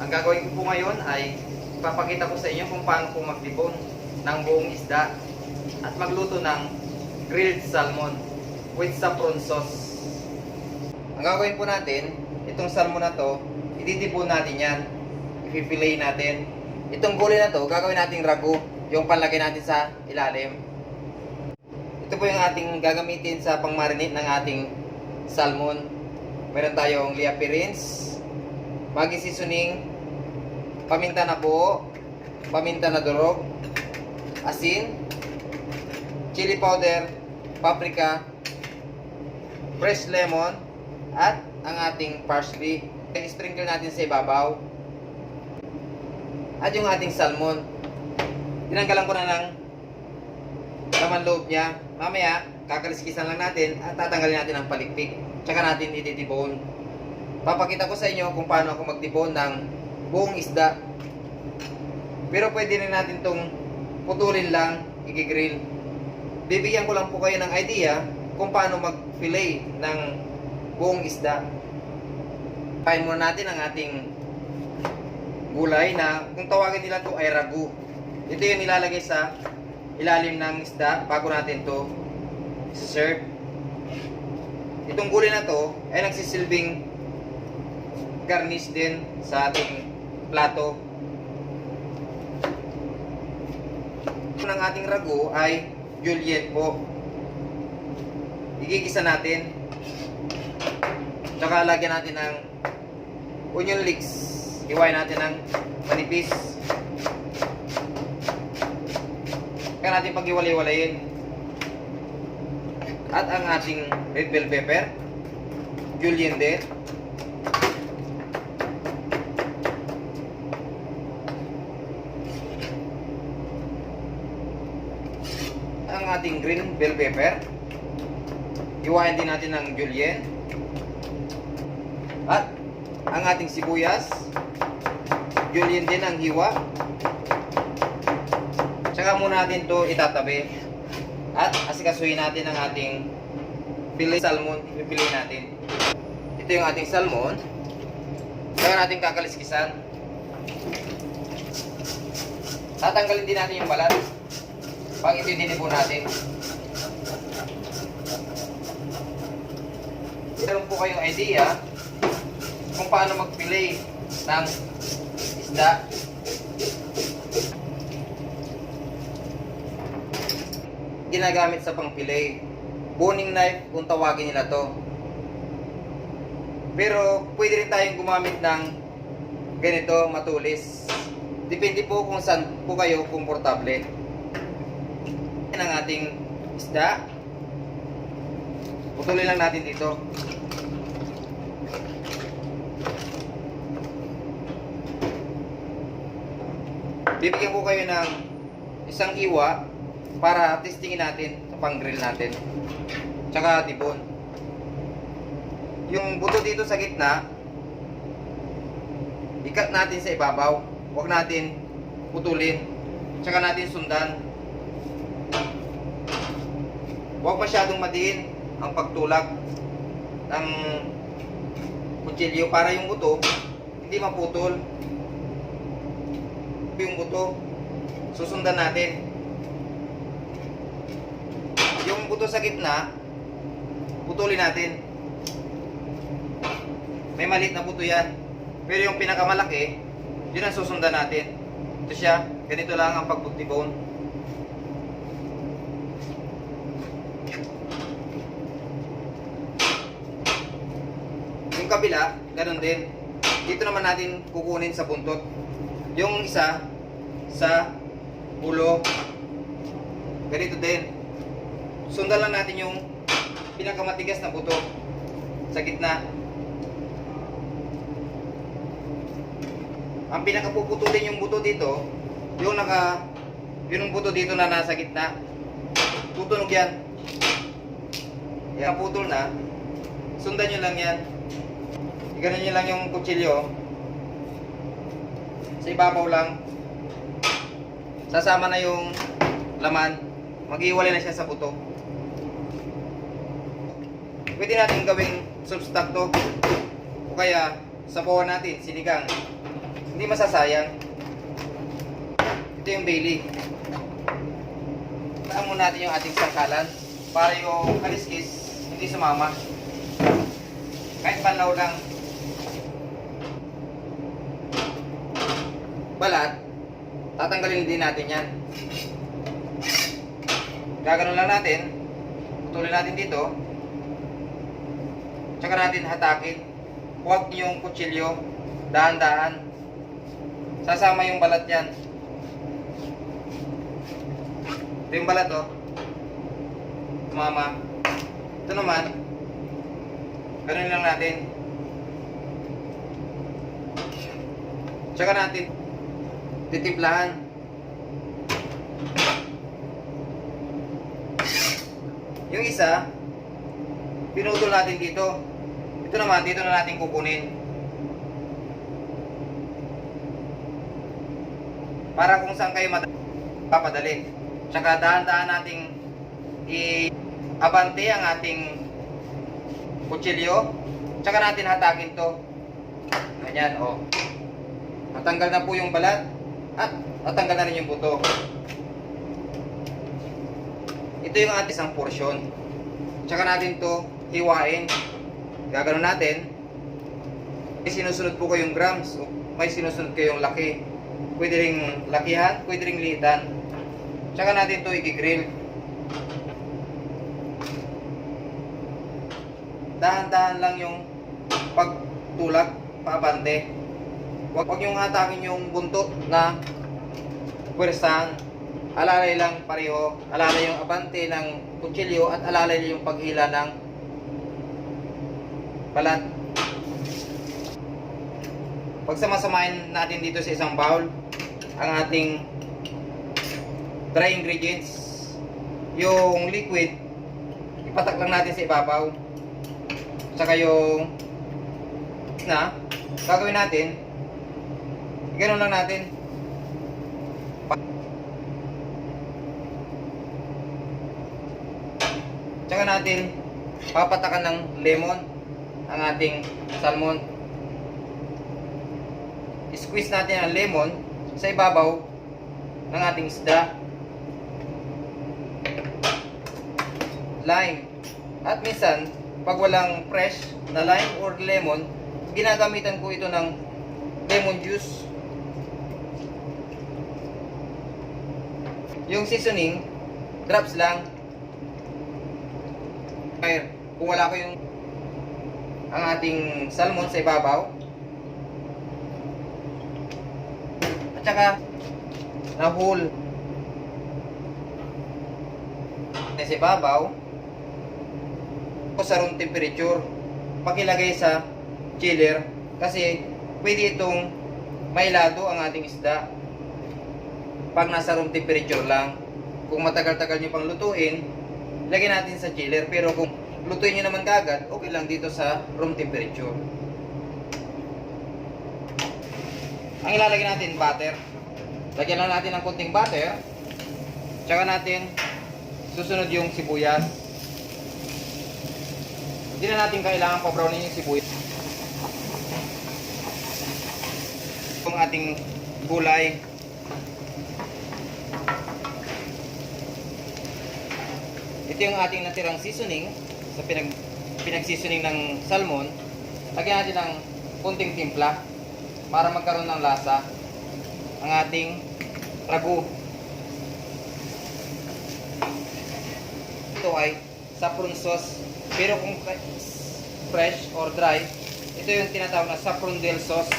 Ang gagawin ko po ngayon ay ipapakita ko sa inyo kung paano po magdibon ng buong isda at magluto ng grilled salmon with saffron sauce. Ang gagawin po natin, itong salmon na to, ididibon natin yan. I-fillet natin. Itong gulay na to, gagawin nating ragu, yung panlagay natin sa ilalim. Ito po yung ating gagamitin sa pang-marinate ng ating salmon. Meron tayong liapirins, Maggi seasoning, paminta na buo, paminta na durog, asin, chili powder, paprika, fresh lemon, at ang ating parsley. I-sprinkle natin sa ibabaw. At yung ating salmon, tinanggalan ko na ng laman loob niya. Mamaya, kakaliskisan lang natin at tatanggalin natin ang palikpik. Tsaka natin ididibon. Papakita ko sa inyo kung paano ako magdibon ng buong isda. Pero pwede rin natin itong putulin lang, i-grill. Bibigyan ko lang po kayo ng idea kung paano mag-fillet ng buong isda. Kain muna natin ang ating gulay na kung tawagin nila to ay ragu. Ito yung nilalagay sa ilalim ng isda bago natin to serve. Itong gulay na to ay nagsisilbing garnish din sa ating plato. Ang ating ragu ay julienne po. Igigisa natin. Tsaka lagyan natin ng onion leeks. Hiwain natin ng manipis. Kaya natin pag-iwalay-walayin. At ang ating red bell pepper, julienne din. Ang ating green bell pepper, hiwain din natin ng julienne. At ang ating sibuyas, julienne din ang hiwa. Tsaka muna natin to itatabi. At asikasuhin natin ang ating fillet salmon. Ipipilay natin. Ito yung ating salmon. Tsaka natin kakaliskisan. Tatanggalin din natin yung balat. Pag ito dinibon natin. Meron po kayong idea kung paano mag-fillet ng isda. Ginagamit sa pang-fillet. Boning knife kung tawagin nila to. Pero pwede rin tayong gumamit ng ganito, matulis. Depende po kung saan po kayo komportable. Yan ang ating isda. Putulin lang natin dito. Bibigyan ko kayo ng isang iwa para testingin natin sa pang-grill natin. Tsaka tibon. Yung buto dito sa gitna, ikat natin sa ibabaw. Huwag natin putulin. Tsaka natin sundan. Huwag masyadong madiin ang pagtulak ng kutsilyo para yung buto hindi maputol. Yung buto, susundan natin. Yung buto sa gitna, putulin natin. May maliit na buto yan. Pero yung pinakamalaki, yun ang susundan natin. Ito siya. Ganito lang ang pag-dibon. Yung kabila, ganun din. Dito naman natin kukunin sa buntot. Yung isa, sa ulo. Ganito din. Sundan lang natin yung pinakamatigas na buto sa gitna. Ang pinakapuputulin yung buto dito, yung buto dito na nasa gitna. Tutunog yan. Yan, putol na. Sundan nyo lang yan. Ganun nyo lang yung kutsilyo. Sa ibabaw lang. Sasama na yung laman. Mag-iwalay na siya sa buto. Pwede natin gawing soup stock to. O kaya, sabawan natin, sinigang. Hindi masasayang. Ito yung Bailey. Taan muna natin yung ating sangkalan para yung kaliskis hindi sumama. Kahit panlaw lang. Balat, tatanggalin din natin yan. Gaganon lang natin. Putulin natin dito. Tsaka natin hatakin. Huwag yung kutsilyo. Dahan-dahan. Sasama yung balat yan. Ito yung balat oh. Tumama. Ito naman. Ganun lang natin. Tsaka natin titimplahan. Yung isa, pinutol natin dito. Ito naman, dito na natin kukunin. Para kung saan kayo papadali. Tsaka dahan-dahan nating i-abante ang ating kutsilyo. Tsaka natin hatakin to. Ganyan, oh. Natanggal na po yung balat at natanggal na rin yung buto. Ito yung ating isang porsyon. Tsaka natin to hiwain. Gagano natin. May sinusunod po kayong grams. May sinusunod kayong laki. Pwede ring lakihan, pwede ring liitan. Tsaka natin to i-grill. Dahan-dahan lang yung pagtulak, paabante. Huwag yung hatakin yung buntot na pwersahan. Alalay lang pareho. Alalay yung abante ng kutsilyo at alalay yung paghila ng balat. Pagsamasamahin natin dito sa isang bowl ang ating dry ingredients. Yung liquid, ipatak lang natin sa ibabaw. Tsaka yung na gagawin natin, ganoon lang natin. Tsaka natin papatakan ng lemon ang ating salmon. I-squeeze natin ang lemon sa ibabaw ng ating isda. Lime. At minsan, pag walang fresh na lime or lemon, ginagamitan ko ito ng lemon juice. Yung seasoning, drops lang. Kung wala ko yung ang ating salmon sa ibabaw, at saka na whole sa ibabaw o sa room temperature, pakilagay sa chiller kasi pwede itong mailado ang ating isda pag nasa room temperature lang. Kung matagal-tagal nyo pang lutuin, lagyan natin sa chiller. Pero kung lutuin nyo naman kagad, okay lang dito sa room temperature. Ang ilalagay natin, butter. Lagyan lang natin ng konting butter. Tsaka natin susunod yung sibuyas. Hindi na natin kailangan pa-brownin yung sibuyas. Yung ating gulay. Ito yung ating natirang seasoning sa pinag-seasoning ng salmon. Lagyan natin ng konting timpla para magkaroon ng lasa ang ating ragu. Ito ay saffron sauce. Pero kung fresh or dry, ito yung tinatawag na saffron del sauce.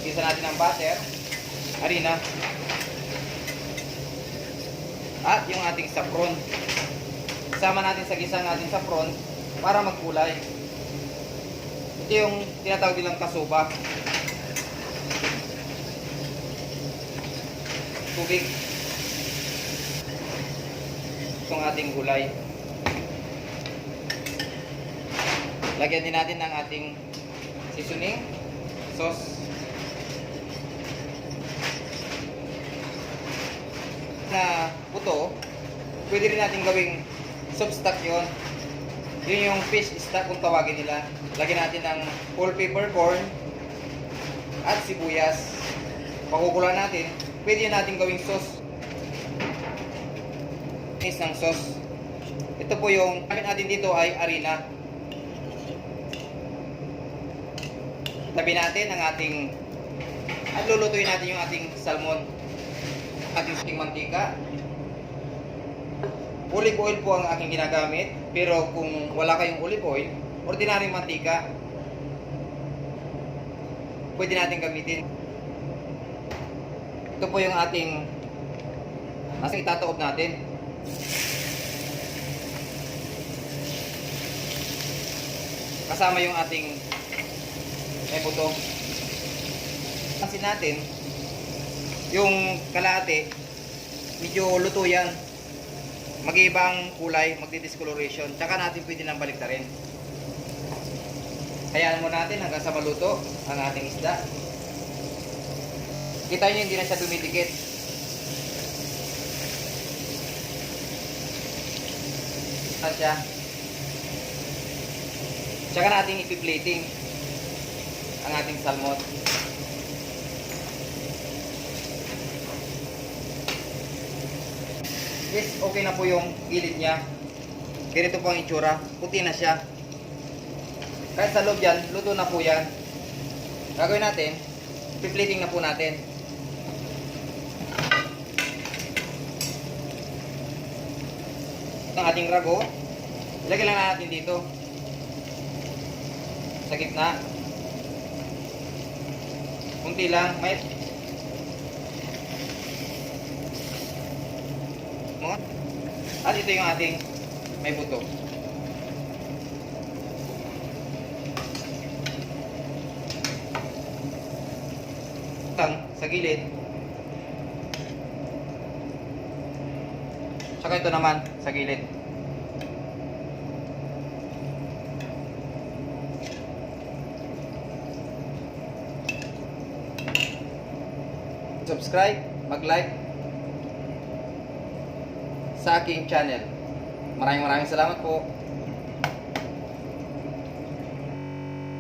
Gisa natin ng butter, harina, at yung ating saffron. Isama natin sa gisa ng ating saffron para magkulay. Ito yung tinatawag nilang kasuba. Tubig. Itong ating gulay. Lagyan din natin ng ating seasoning sauce. Na buto, pwede rin natin gawing soup stock yun. Yun yung fish stock kung tawagin nila. Lagyan natin ng whole peppercorn, at sibuyas. Pakukulan natin. Pwede natin gawing sauce. Ng sauce. Ito po yung gamit natin dito ay harina. Tabi natin ang ating at lulutuin natin yung ating salmon. Ating mantika. Olive oil po ang aking ginagamit, pero kung wala kayong olive oil, ordinaryong mantika pwede natin gamitin. Ito po yung ating nasa itataob natin. Kasama yung ating buto. Pansin natin yung kalahati medyo luto yan, mag-iiba ang kulay, magdi-discoloration, tsaka natin pwede nang baliktarin. Hayaan mo natin hanggang sa maluto ang ating isda. Kita nyo hindi na siya dumidikit. Siya. Tsaka natin ipi-plating ang ating salmon. Yes, okay na po yung gilid niya. Ganito po ang itsura. Puti na siya. Kahit sa loob yan, luto na po yan. Gagawin natin, ipi-plating na po natin. Ang ating rago, ilagay lang natin dito sa gitna. Kunti lang, may at ito yung ating may buto. Sa gilid. Saka ito naman sa gilid. Subscribe, mag-like sa aking channel. Maraming salamat po.